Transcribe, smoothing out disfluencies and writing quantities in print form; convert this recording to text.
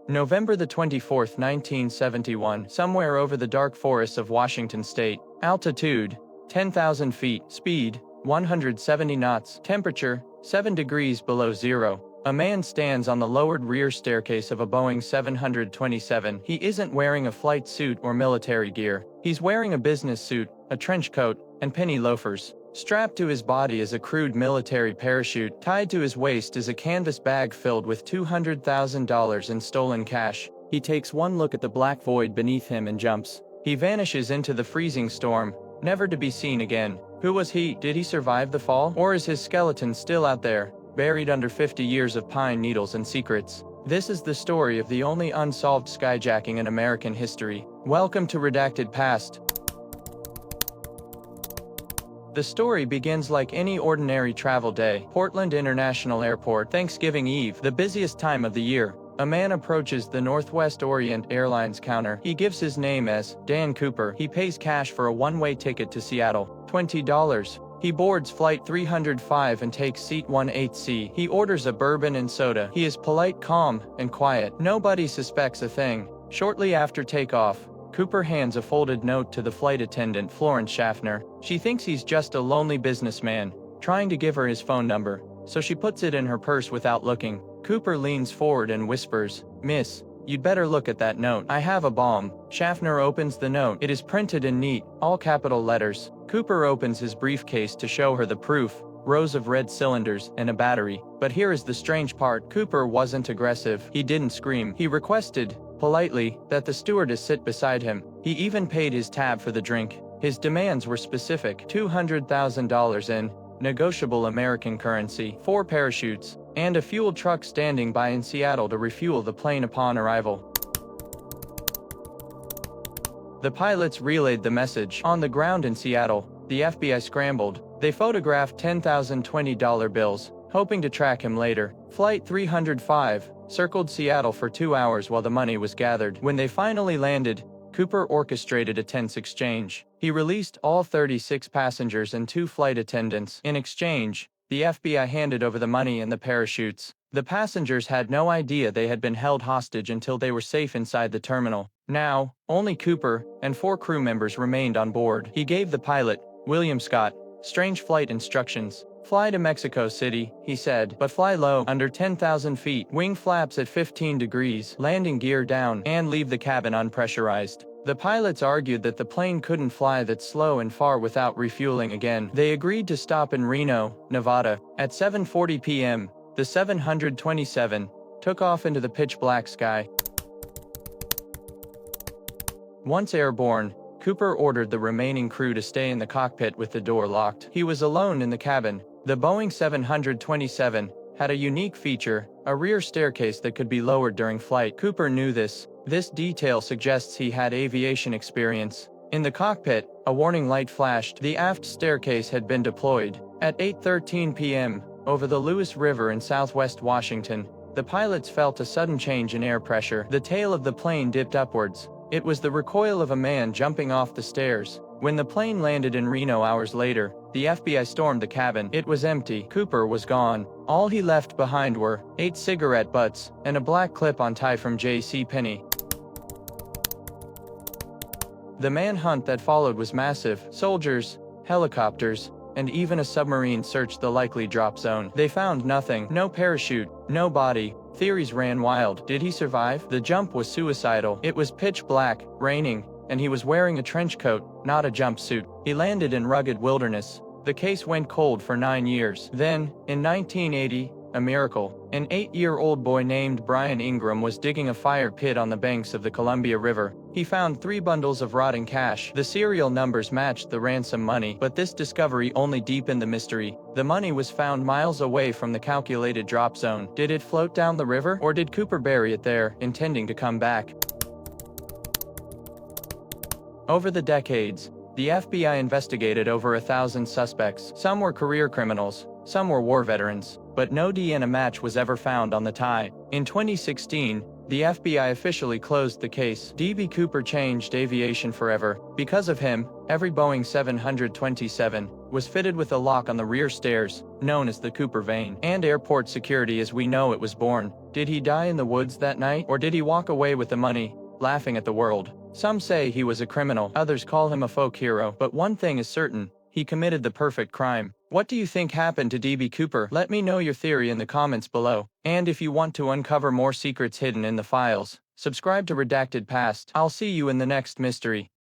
November the 24th, 1971, somewhere over the dark forests of Washington state. Altitude, 10,000 feet. Speed, 170 knots. Temperature, 7 degrees below zero. A man stands on the lowered rear staircase of a Boeing 727. He isn't wearing a flight suit or military gear. He's wearing a business suit, a trench coat, and penny loafers. Strapped to his body is a crude military parachute. Tied to his waist is a canvas bag filled with $200,000 in stolen cash. He takes one look at the black void beneath him and jumps. He vanishes into the freezing storm, never to be seen again. Who was he? Did he survive the fall? Or is his skeleton still out there, buried under 50 years of pine needles and secrets? This is the story of the only unsolved skyjacking in American history. Welcome to Redacted Past. The story begins like any ordinary travel day. Portland International Airport, Thanksgiving Eve, the busiest time of the year. A man approaches the Northwest Orient Airlines counter. He gives his name as Dan Cooper. He pays cash for a one-way ticket to Seattle, $20. He boards flight 305 and takes seat 18C. He orders a bourbon and soda. He is polite, calm, and quiet. Nobody suspects a thing. Shortly after takeoff, Cooper hands a folded note to the flight attendant, Florence Schaffner. She thinks he's just a lonely businessman, trying to give her his phone number, so she puts it in her purse without looking. Cooper leans forward and whispers, "Miss, you'd better look at that note. I have a bomb." Schaffner opens the note. It is printed in neat, all capital letters. Cooper opens his briefcase to show her the proof, rows of red cylinders, and a battery. But here is the strange part. Cooper wasn't aggressive. He didn't scream. He requested, politely, that the stewardess sit beside him. He even paid his tab for the drink. His demands were specific: $200,000 in negotiable American currency, 4 parachutes, and a fuel truck standing by in Seattle to refuel the plane upon arrival. The pilots relayed the message. On the ground in Seattle, the FBI scrambled. They photographed 10,000 $20 bills, hoping to track him later. Flight 305 circled Seattle for 2 hours while the money was gathered. When they finally landed, Cooper orchestrated a tense exchange. He released all 36 passengers and 2 flight attendants. In exchange, the FBI handed over the money and the parachutes. The passengers had no idea they had been held hostage until they were safe inside the terminal. Now, only Cooper and 4 crew members remained on board. He gave the pilot, William Scott, strange flight instructions. "Fly to Mexico City," he said, "but fly low, under 10,000 feet, wing flaps at 15 degrees, landing gear down, and leave the cabin unpressurized." The pilots argued that the plane couldn't fly that slow and far without refueling again. They agreed to stop in Reno, Nevada. At 7:40 p.m., the 727 took off into the pitch-black sky. Once airborne, Cooper ordered the remaining crew to stay in the cockpit with the door locked. He was alone in the cabin. The Boeing 727 had a unique feature, a rear staircase that could be lowered during flight. Cooper knew this. This detail suggests he had aviation experience. In the cockpit, a warning light flashed. The aft staircase had been deployed. At 8:13 p.m., over the Lewis River in southwest Washington, the pilots felt a sudden change in air pressure. The tail of the plane dipped upwards. It was the recoil of a man jumping off the stairs. When the plane landed in Reno hours later, the FBI stormed the cabin. It was empty. Cooper was gone. All he left behind were 8 cigarette butts and a black clip-on tie from J.C. Penney. The manhunt that followed was massive. Soldiers, helicopters, and even a submarine searched the likely drop zone. They found nothing. No parachute, no body. Theories ran wild. Did he survive? The jump was suicidal. It was pitch black, raining, and he was wearing a trench coat, not a jumpsuit. He landed in rugged wilderness. The case went cold for 9 years. Then, in 1980, a miracle. An 8-year-old boy named Brian Ingram was digging a fire pit on the banks of the Columbia River. He found 3 bundles of rotting cash. The serial numbers matched the ransom money, but this discovery only deepened the mystery. The money was found miles away from the calculated drop zone. Did it float down the river, or did Cooper bury it there, intending to come back? Over the decades, the FBI investigated over 1,000 suspects. Some were career criminals, some were war veterans, but no DNA match was ever found on the tie. In 2016, the FBI officially closed the case. D.B. Cooper changed aviation forever. Because of him, every Boeing 727 was fitted with a lock on the rear stairs, known as the Cooper vein, and airport security as we know it was born. Did he die in the woods that night, or did he walk away with the money, laughing at the world? Some say he was a criminal, others call him a folk hero, but one thing is certain: he committed the perfect crime. What do you think happened to DB Cooper? Let me know your theory in the comments below. And if you want to uncover more secrets hidden in the files, subscribe to Redacted Past. I'll see you in the next mystery.